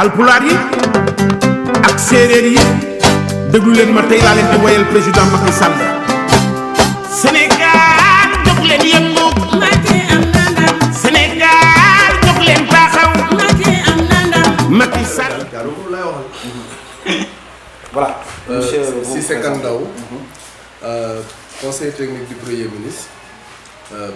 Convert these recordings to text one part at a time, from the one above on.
alpulaar yi ak séeréer yi déglu leen ma tey laa leen di woyal président Macky Sall. Sénégal jóg leen yëngu. Macky am na ndam. Sénégal jóg leen taxaw. Macky am na ndam. Macky Sall. Voilà. Monsieur Cissé Kandaou, conseiller technique du Premier ministre,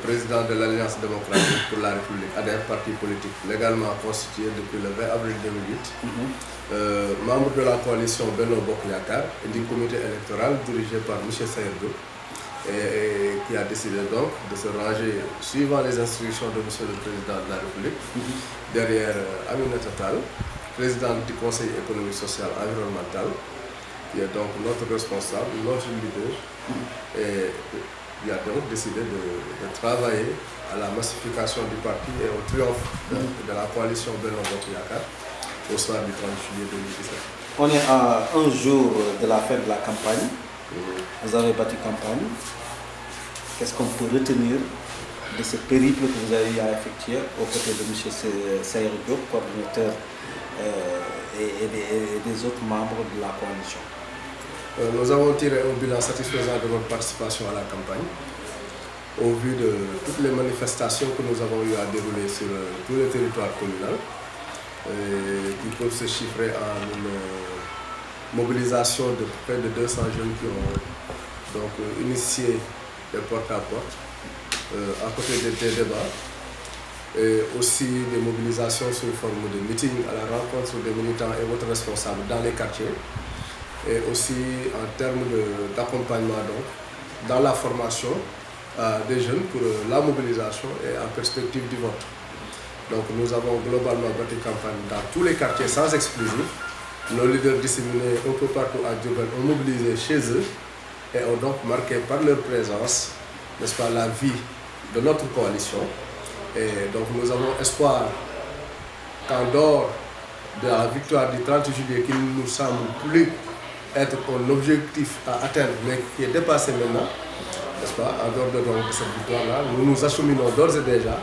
président de l'Alliance démocratique pour la République, ADER, parti politique légalement constitué depuis le 20 avril 2008, membre de la coalition Benno Bokk Yakaar et du comité électoral dirigé par M. Sayer Diop, et qui a décidé donc de se ranger suivant les instructions de M. le Président de la République, derrière Aminata Tall, président du Conseil économique, social et environnemental, qui est donc notre responsable, notre leader, et il a donc décidé de travailler à la massification du parti et au triomphe de la coalition Benno Bokk Yakaar au soir du 30 juillet 2017. On est à un jour de la fin de la campagne. Vous avez battu campagne. Qu'est-ce qu'on peut retenir de ce périple que vous avez eu à effectuer aux côtés de M. Sayer Diop, coordinateur et des autres membres de la coalition? Nous avons tiré un bilan satisfaisant de notre participation à la campagne, au vu de toutes les manifestations que nous avons eu à dérouler sur tout le territoire communal, qui peuvent se chiffrer en une mobilisation de près de 200 jeunes qui ont donc initié des porte-à-porte, à côté des débats, et aussi des mobilisations sous forme de meeting à la rencontre des militants et autres responsables dans les quartiers, et aussi en termes d'accompagnement dans la formation des jeunes pour la mobilisation et en perspective du vote. Donc nous avons globalement battu campagne dans tous les quartiers sans exclusive. Nos leaders disséminés un peu partout à Diourbel ont mobilisé chez eux et ont donc marqué par leur présence, n'est-ce pas, la vie de notre coalition. Et donc nous avons espoir qu'en dehors de la victoire du 30 juillet qui ne nous semble plus être un objectif à atteindre mais qui est dépassé maintenant, n'est-ce pas, en dehors de cette victoire-là, nous nous acheminons d'ores et déjà,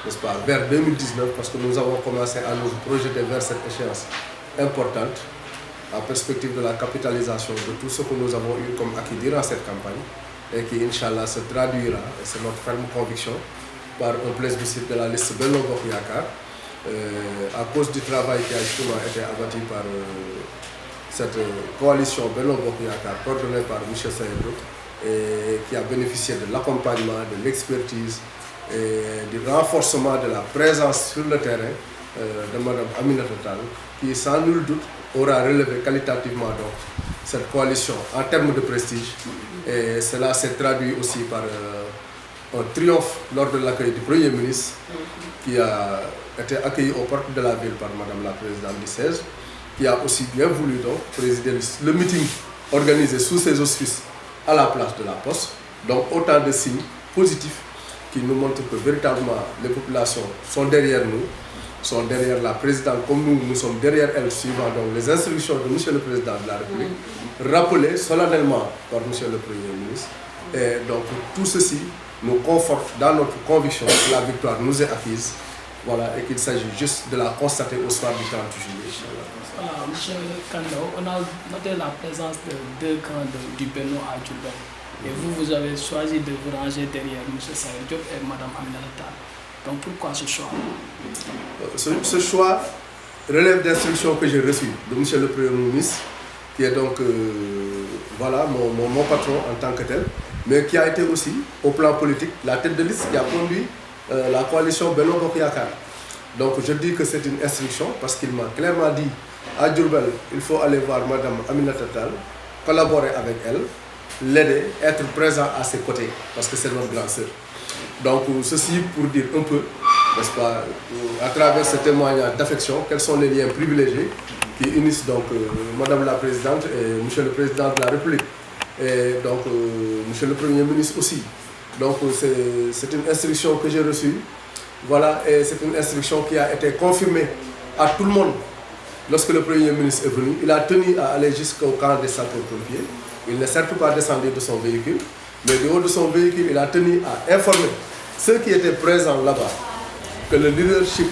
n'est-ce pas, vers 2019 parce que nous avons commencé à nous projeter vers cette échéance importante en perspective de la capitalisation de tout ce que nous avons eu comme acquis durant cette campagne et qui, Inch'Allah, se traduira, et c'est notre ferme conviction, par un plébiscite de la liste Benno Bokk Yakaar, à cause du travail qui a justement été abattu par cette coalition Benno Bokk Yakaar, coordonnée par M. Sayer Diop, et qui a bénéficié de l'accompagnement, de l'expertise et du renforcement de la présence sur le terrain de Mme Aminata Tall, qui sans nul doute aura relevé qualitativement donc cette coalition en termes de prestige. Et cela s'est traduit aussi par un triomphe lors de l'accueil du Premier ministre, qui a été accueilli aux portes de la ville par Mme la Présidente du 16, qui a aussi bien voulu donc présider le meeting organisé sous ses auspices à la place de la Poste. Donc autant de signes positifs qui nous montrent que véritablement les populations sont derrière nous, sont derrière la présidente comme nous sommes derrière elle, suivant donc les instructions de M. le Président de la République, rappelées solennellement par M. le Premier ministre. Et donc tout ceci nous conforte dans notre conviction que la victoire nous est acquise, voilà, et qu'il s'agit juste de la constater au soir du 30 juillet. Voilà, M. Kandaou, on a noté la présence de deux camps du Benno à Diourbel. Et vous avez choisi de vous ranger derrière M. Sayer Diop et Mme Aminata Tall. Donc pourquoi ce choix? Ce choix relève d'instructions que j'ai reçues de M. le Premier ministre, qui est donc voilà, mon patron en tant que tel, mais qui a été aussi, au plan politique, la tête de liste qui a conduit la coalition Benno Bokk Yakaar. Donc je dis que c'est une instruction parce qu'il m'a clairement dit à Diourbel, il faut aller voir Mme Aminata Tall, collaborer avec elle, l'aider, être présent à ses côtés, parce que c'est notre grande sœur. Donc ceci pour dire un peu, n'est-ce pas, à travers ce témoignage d'affection, quels sont les liens privilégiés qui unissent donc Madame la Présidente et Monsieur le Président de la République, et donc Monsieur le Premier ministre aussi. Donc c'est une instruction que j'ai reçue, voilà, et c'est une instruction qui a été confirmée à tout le monde. Lorsque le Premier ministre est venu, il a tenu à aller jusqu'au camp des sapeurs-pompiers. Il n'est certes pas descendu de son véhicule, mais du haut de son véhicule, il a tenu à informer ceux qui étaient présents là-bas que le leadership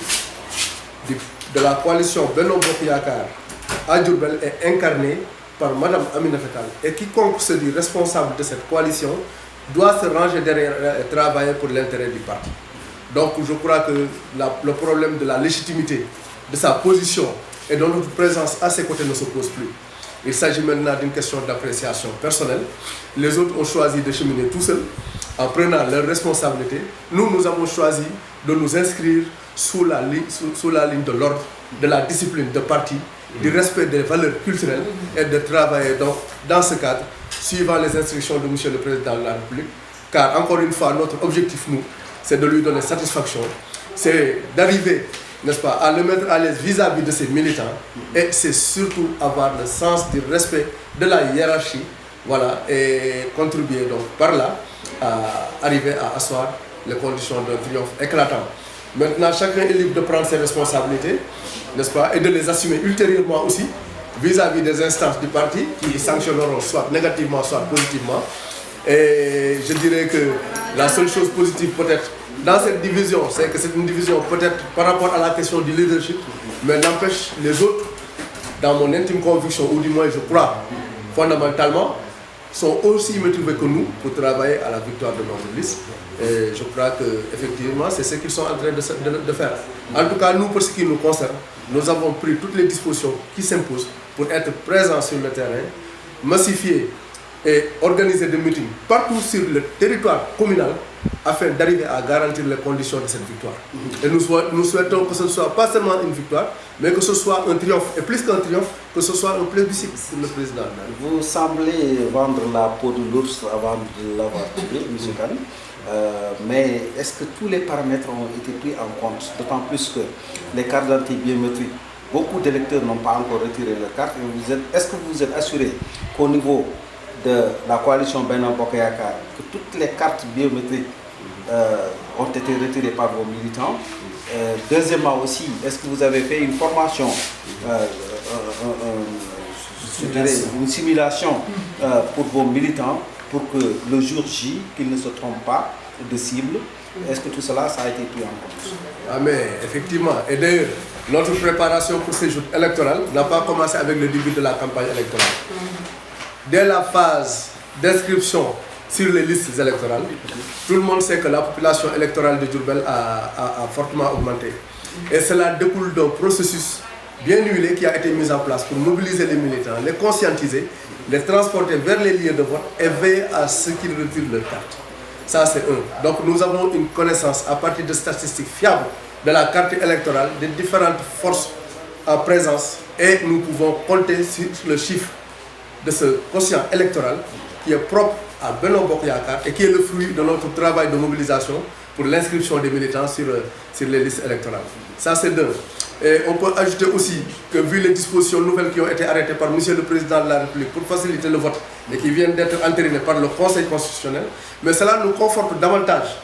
du de la coalition Benno Bokk Yakaar à Diourbel est incarné par Madame Aminata Tall. Et quiconque se dit responsable de cette coalition doit se ranger derrière et travailler pour l'intérêt du parti. Donc je crois que le problème de la légitimité de sa position et de notre présence à ses côtés ne se pose plus. Il s'agit maintenant d'une question d'appréciation personnelle. Les autres ont choisi de cheminer tout seuls en prenant leurs responsabilités. Nous avons choisi de nous inscrire sous la ligne de l'ordre, de la discipline de parti, du respect des valeurs culturelles et de travailler donc dans ce cadre, suivant les instructions de Monsieur le Président de la République. Car encore une fois, notre objectif, nous, c'est de lui donner satisfaction, c'est d'arriver, n'est-ce pas, à le mettre à l'aise vis-à-vis de ses militants, et c'est surtout avoir le sens du respect de la hiérarchie, voilà, et contribuer donc par là à arriver à asseoir les conditions d'un triomphe éclatant. Maintenant, chacun est libre de prendre ses responsabilités, n'est-ce pas, et de les assumer ultérieurement aussi vis-à-vis des instances du parti qui sanctionneront soit négativement, soit positivement. Et je dirais que la seule chose positive peut-être dans cette division, c'est que c'est une division peut-être par rapport à la question du leadership, mais n'empêche les autres, dans mon intime conviction, ou du moins je crois fondamentalement, sont aussi motivés que nous pour travailler à la victoire de notre liste. Et je crois qu'effectivement, c'est ce qu'ils sont en train de faire. En tout cas, nous, pour ce qui nous concerne, nous avons pris toutes les dispositions qui s'imposent pour être présents sur le terrain, massifier et organiser des meetings partout sur le territoire communal afin d'arriver à garantir les conditions de cette victoire. Et nous souhaitons que ce ne soit pas seulement une victoire, mais que ce soit un triomphe, et plus qu'un triomphe, que ce soit un plébiscite pour le président. Vous semblez vendre la peau de l'ours avant de l'avoir tué, M. Kane. Mais est-ce que tous les paramètres ont été pris en compte, d'autant plus que les cartes d'identité biométriques, beaucoup d'électeurs n'ont pas encore retiré leurs cartes. Est-ce que vous vous êtes assuré qu'au niveau de la coalition Benno Bokk Yakaar, que toutes les cartes biométriques ont été retirées par vos militants? Deuxièmement aussi, est-ce que vous avez fait une formation, une simulation pour vos militants pour que le jour J, qu'ils ne se trompent pas de cible? Est-ce que tout cela, ça a été pris en compte? Ah mais effectivement, et d'ailleurs, notre préparation pour ces jours électoraux n'a pas commencé avec le début de la campagne électorale. Dès la phase d'inscription sur les listes électorales, tout le monde sait que la population électorale de Diourbel a fortement augmenté. Et cela découle d'un processus bien huilé qui a été mis en place pour mobiliser les militants, les conscientiser, les transporter vers les lieux de vote et veiller à ce qu'ils retirent leur carte. Ça, c'est un. Donc nous avons une connaissance à partir de statistiques fiables de la carte électorale, des différentes forces en présence, et nous pouvons compter sur le chiffre de ce quotient électoral qui est propre à Benno Bokk Yakaar et qui est le fruit de notre travail de mobilisation pour l'inscription des militants sur les listes électorales. Ça, c'est deux. Et on peut ajouter aussi que vu les dispositions nouvelles qui ont été arrêtées par M. le Président de la République pour faciliter le vote et qui viennent d'être entérinées par le Conseil constitutionnel, mais cela nous conforte davantage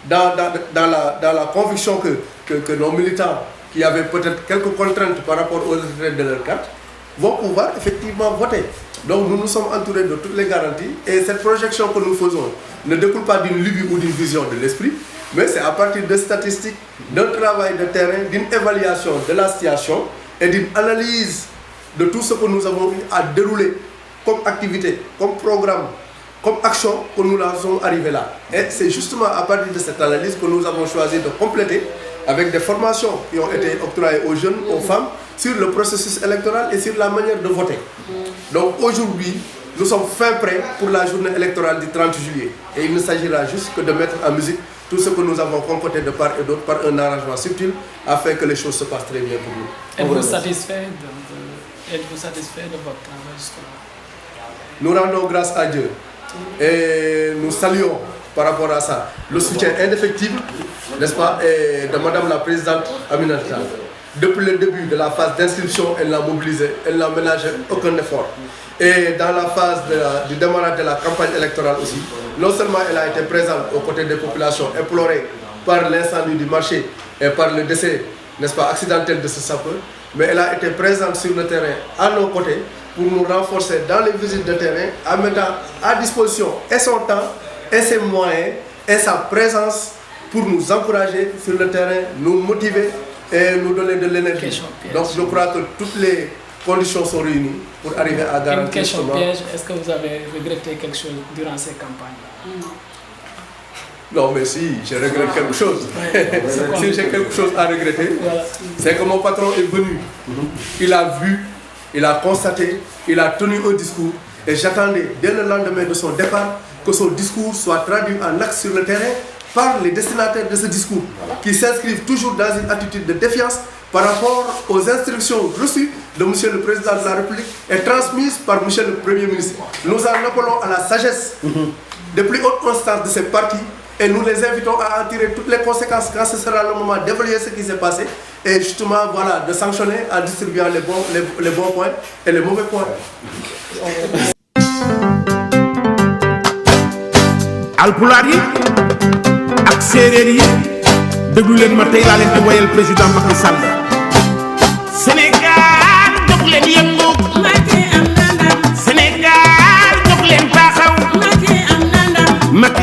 dans la conviction que nos militants qui avaient peut-être quelques contraintes par rapport au retrait de leur carte vont pouvoir effectivement voter. Donc nous nous sommes entourés de toutes les garanties et cette projection que nous faisons ne découle pas d'une lubie ou d'une vision de l'esprit, mais c'est à partir de statistiques, d'un travail de terrain, d'une évaluation de la situation et d'une analyse de tout ce que nous avons eu à dérouler comme activité, comme programme, comme action que nous en sommes arrivés là. Et c'est justement à partir de cette analyse que nous avons choisi de compléter avec des formations qui ont été octroyées aux jeunes, aux femmes, sur le processus électoral et sur la manière de voter. Donc aujourd'hui, nous sommes fin prêts pour la journée électorale du 30 juillet. Et il ne s'agira juste que de mettre en musique tout ce que nous avons concocté de part et d'autre par un arrangement subtil afin que les choses se passent très bien pour nous. Êtes-vous satisfait de votre travail jusque-là? Nous rendons grâce à Dieu et nous saluons par rapport à ça le soutien indéfectible, n'est-ce pas, de Madame la Présidente Aminata Tall. Depuis le début de la phase d'inscription, elle n'a mobilisé, elle n'a ménagé aucun effort. Et dans la phase du démarrage de la campagne électorale aussi, non seulement elle a été présente aux côtés des populations éplorées par l'incendie du marché et par le décès, n'est-ce pas, accidentel de ce sapeur, mais elle a été présente sur le terrain à nos côtés pour nous renforcer dans les visites de terrain en mettant à disposition et son temps, et ses moyens, et sa présence pour nous encourager sur le terrain, nous motiver et nous donner de l'énergie. Question piège. Donc je crois que toutes les conditions sont réunies pour arriver à Une garantir question seulement- piège, est-ce que vous avez regretté quelque chose durant ces campagnes-là? Non, mais si, je regrette quelque chose. C'est quoi? Si j'ai quelque chose à regretter, Voilà. c'est que mon patron est venu. Il a vu, il a constaté, il a tenu un discours. Et j'attendais, dès le lendemain de son départ, que son discours soit traduit en actes sur le terrain par les destinataires de ce discours, qui s'inscrivent toujours dans une attitude de défiance par rapport aux instructions reçues de M. le Président de la République et transmises par M. le Premier ministre. Nous en appelons à la sagesse des plus hautes instances de ces partis et nous les invitons à en tirer toutes les conséquences quand ce sera le moment d'évaluer ce qui s'est passé et justement voilà, de sanctionner en distribuant les bons points et les mauvais points. alpulaar yi ak séeréer yi déglu leen ma tey laa leen di woyal président Macky Sall Sénégal